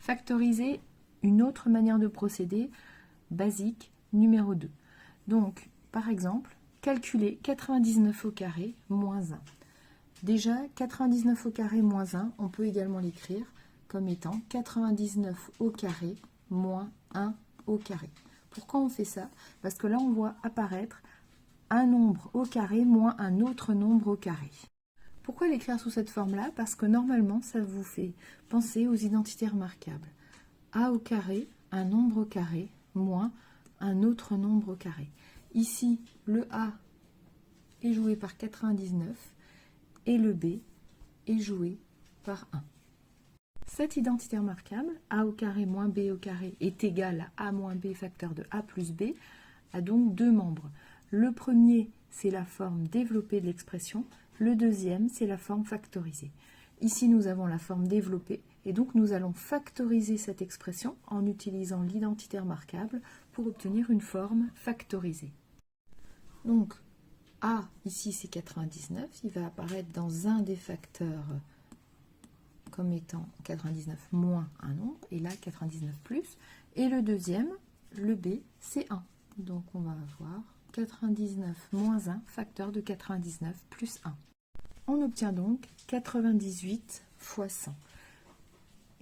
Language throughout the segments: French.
Factoriser, une autre manière de procéder, basique, numéro 2. Donc, par exemple, calculer 99 au carré moins 1. Déjà, 99 au carré moins 1, on peut également l'écrire comme étant 99 au carré moins 1 au carré. Pourquoi on fait ça? Parce que là, on voit apparaître un nombre au carré moins un autre nombre au carré. Pourquoi l'écrire sous cette forme-là? Parce que normalement, ça vous fait penser aux identités remarquables. A au carré, un nombre au carré, moins un autre nombre au carré. Ici, le A est joué par 99 et le B est joué par 1. Cette identité remarquable, A au carré moins B au carré est égal à A moins B facteur de A plus B, a donc deux membres. Le premier, c'est la forme développée de l'expression. Le deuxième, c'est la forme factorisée. Ici, nous avons la forme développée et donc nous allons factoriser cette expression en utilisant l'identité remarquable pour obtenir une forme factorisée. Donc, A, ici, c'est 99. Il va apparaître dans un des facteurs comme étant 99 moins un nombre, et là 99 plus. Et le deuxième, le B, c'est 1. Donc on va avoir 99 moins 1, facteur de 99 plus 1. On obtient donc 98 fois 100.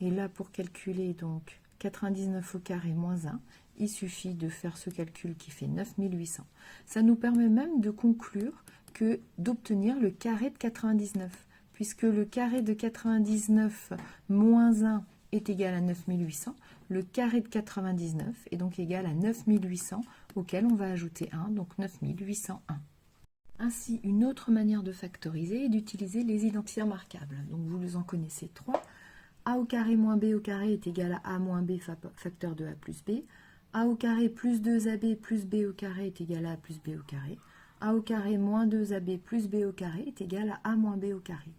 Et là, pour calculer donc 99 au carré moins 1, il suffit de faire ce calcul qui fait 9800. Ça nous permet même de conclure que d'obtenir le carré de 99, puisque le carré de 99 moins 1 est égal à 9800, le carré de 99 est donc égal à 9800, auquel on va ajouter 1, donc 9801. Ainsi, une autre manière de factoriser est d'utiliser les identités remarquables. Donc vous en connaissez trois. A au carré moins B au carré est égal à A moins B facteur de A plus B. A au carré plus 2AB plus B au carré est égal à A plus B au carré. A au carré moins 2AB plus B au carré est égal à A moins B au carré.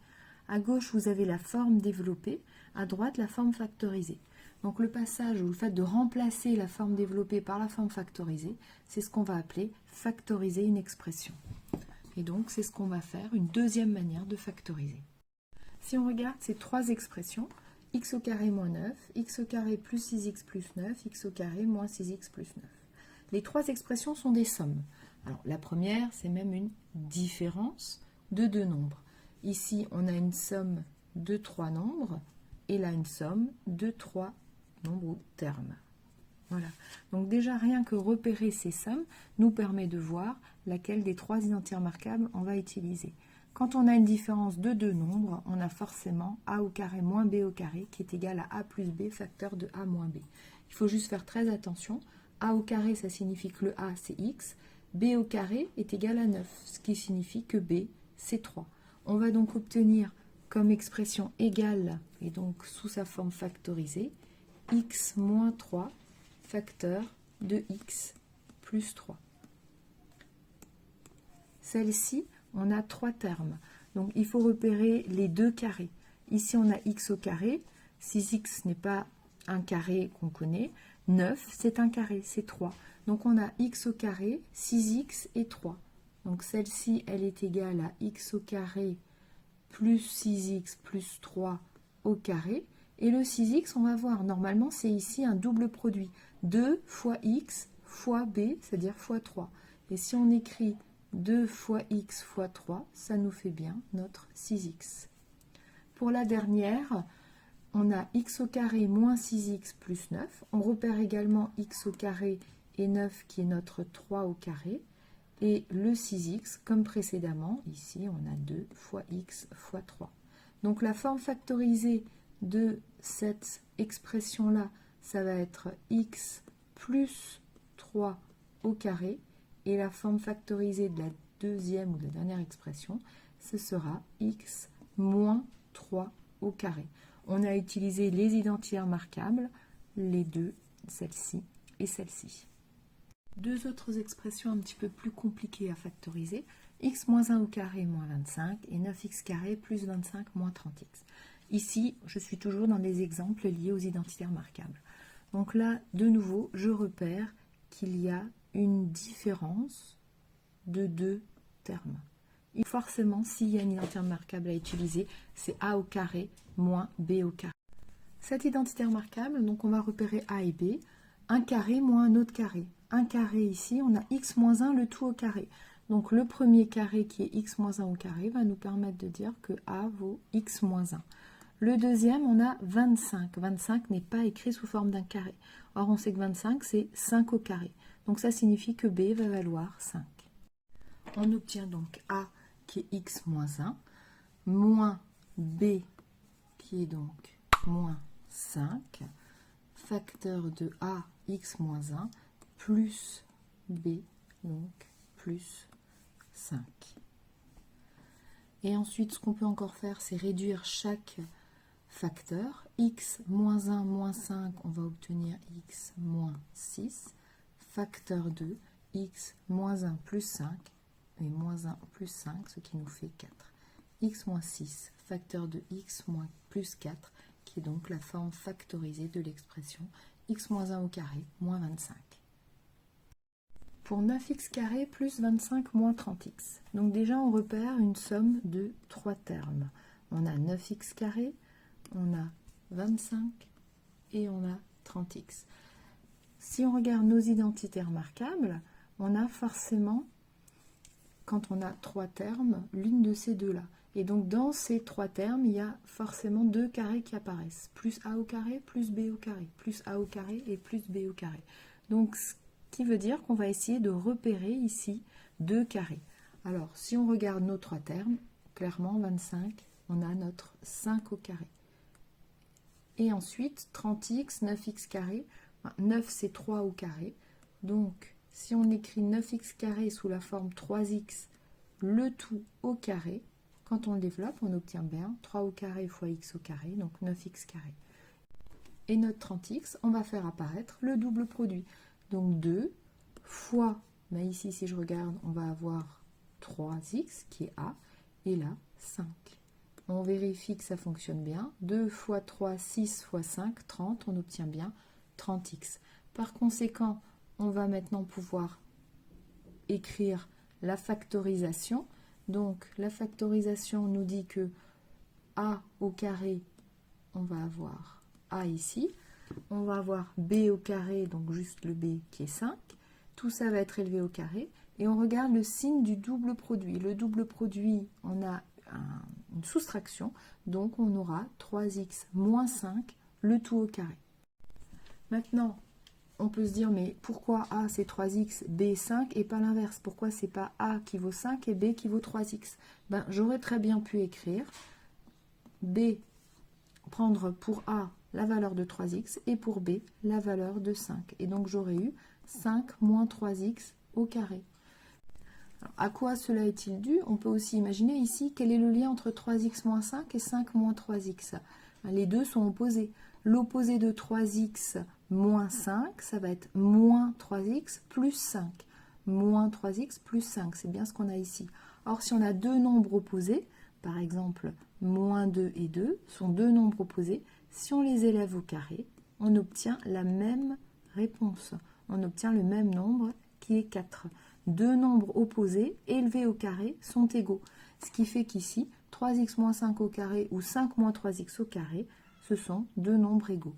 À gauche, vous avez la forme développée, à droite, la forme factorisée. Donc le passage ou le fait de remplacer la forme développée par la forme factorisée, c'est ce qu'on va appeler factoriser une expression. Et donc c'est ce qu'on va faire, une deuxième manière de factoriser. Si on regarde ces trois expressions, x au carré moins 9, x au carré plus 6x plus 9, x au carré moins 6x plus 9. Les trois expressions sont des sommes. Alors la première, c'est même une différence de deux nombres. Ici, on a une somme de trois nombres, et là une somme de trois nombres ou termes. Voilà. Donc déjà, rien que repérer ces sommes nous permet de voir laquelle des trois identités remarquables on va utiliser. Quand on a une différence de deux nombres, on a forcément A au carré moins B au carré qui est égal à A plus B facteur de A moins B. Il faut juste faire très attention. A au carré, ça signifie que le A, c'est X. B au carré est égal à 9, ce qui signifie que B, c'est 3. On va donc obtenir comme expression égale, et donc sous sa forme factorisée, X moins 3 facteur de X plus 3. Celle-ci, on a trois termes. Donc il faut repérer les deux carrés. Ici, on a x au carré. 6x n'est pas un carré qu'on connaît. 9, c'est un carré, c'est 3. Donc on a x au carré, 6x et 3. Donc celle-ci, elle est égale à x au carré plus 6x plus 3 au carré. Et le 6x, on va voir, normalement, c'est ici un double produit. 2 fois x fois b, c'est-à-dire fois 3. Et si on écrit 2 fois x fois 3, ça nous fait bien notre 6x. Pour la dernière, on a x au carré moins 6x plus 9. On repère également x au carré et 9 qui est notre 3 au carré. Et le 6x, comme précédemment, ici on a 2 fois x fois 3. Donc la forme factorisée de cette expression-là, ça va être x plus 3 au carré. Et la forme factorisée de la deuxième ou de la dernière expression, ce sera x moins 3 au carré. On a utilisé les identités remarquables, les deux, celle-ci et celle-ci. Deux autres expressions un petit peu plus compliquées à factoriser, x moins 1 au carré moins 25 et 9x carré plus 25 moins 30x. Ici, je suis toujours dans des exemples liés aux identités remarquables. Donc là, de nouveau, je repère qu'il y a une différence de deux termes. Et forcément, s'il y a une identité remarquable à utiliser, c'est a au carré moins b au carré. Cette identité remarquable, donc on va repérer A et B, un carré moins un autre carré. Un carré ici, on a x moins 1, le tout au carré. Donc le premier carré qui est x moins 1 au carré va nous permettre de dire que A vaut x moins 1. Le deuxième, on a 25. 25 n'est pas écrit sous forme d'un carré. Or, on sait que 25, c'est 5 au carré. Donc ça signifie que B va valoir 5. On obtient donc A qui est x moins 1, moins B qui est donc moins 5, facteur de A x moins 1, plus B, donc plus 5. Et ensuite, ce qu'on peut encore faire, c'est réduire chaque facteur. X moins 1 moins 5, on va obtenir x moins 6. Facteur 2, x moins 1 plus 5, et moins 1 plus 5, ce qui nous fait 4. X moins 6, facteur de x moins plus 4, qui est donc la forme factorisée de l'expression x moins 1 au carré moins 25. Pour 9x carré plus 25 moins 30x. Donc déjà, on repère une somme de 3 termes. On a 9x carré, on a 25 et on a 30x. Si on regarde nos identités remarquables, on a forcément, quand on a 3 termes, l'une de ces deux-là. Et donc dans ces 3 termes, il y a forcément 2 carrés qui apparaissent. Plus a au carré, plus b au carré, plus a au carré et plus b au carré. Donc ce qui veut dire qu'on va essayer de repérer ici 2 carrés. Alors si on regarde nos 3 termes, clairement 25, on a notre 5 au carré. Et ensuite 30x, 9x carré, 9 c'est 3 au carré. Donc si on écrit 9x carré sous la forme 3x, le tout au carré, quand on le développe, on obtient bien 3 au carré fois x au carré, donc 9x carré. Et notre 30x, on va faire apparaître le double produit. Donc 2 fois, ben ici si je regarde, on va avoir 3x qui est a, et là 5. On vérifie que ça fonctionne bien. 2 fois 3, 6 fois 5, 30, on obtient bien 30x. Par conséquent, on va maintenant pouvoir écrire la factorisation. Donc la factorisation nous dit que a au carré, on va avoir a ici. On va avoir b au carré, donc juste le b qui est 5. Tout ça va être élevé au carré. Et on regarde le signe du double produit. Le double produit, on a une soustraction. Donc on aura 3x moins 5, le tout au carré. Maintenant, on peut se dire, mais pourquoi A c'est 3x, B 5 et pas l'inverse? Pourquoi c'est pas A qui vaut 5 et B qui vaut 3x? Ben, j'aurais très bien pu écrire B, prendre pour A la valeur de 3x et pour B la valeur de 5. Et donc j'aurais eu 5 moins 3x au carré. Alors, à quoi cela est-il dû? On peut aussi imaginer ici quel est le lien entre 3x moins 5 et 5 moins 3x. Les deux sont opposés. L'opposé de 3x moins 5, ça va être moins 3x plus 5. Moins 3x plus 5, c'est bien ce qu'on a ici. Or, si on a deux nombres opposés, par exemple, moins 2 et 2 sont deux nombres opposés, si on les élève au carré, on obtient la même réponse. On obtient le même nombre qui est 4. Deux nombres opposés élevés au carré sont égaux. Ce qui fait qu'ici, 3x moins 5 au carré ou 5 moins 3x au carré, ce sont deux nombres égaux.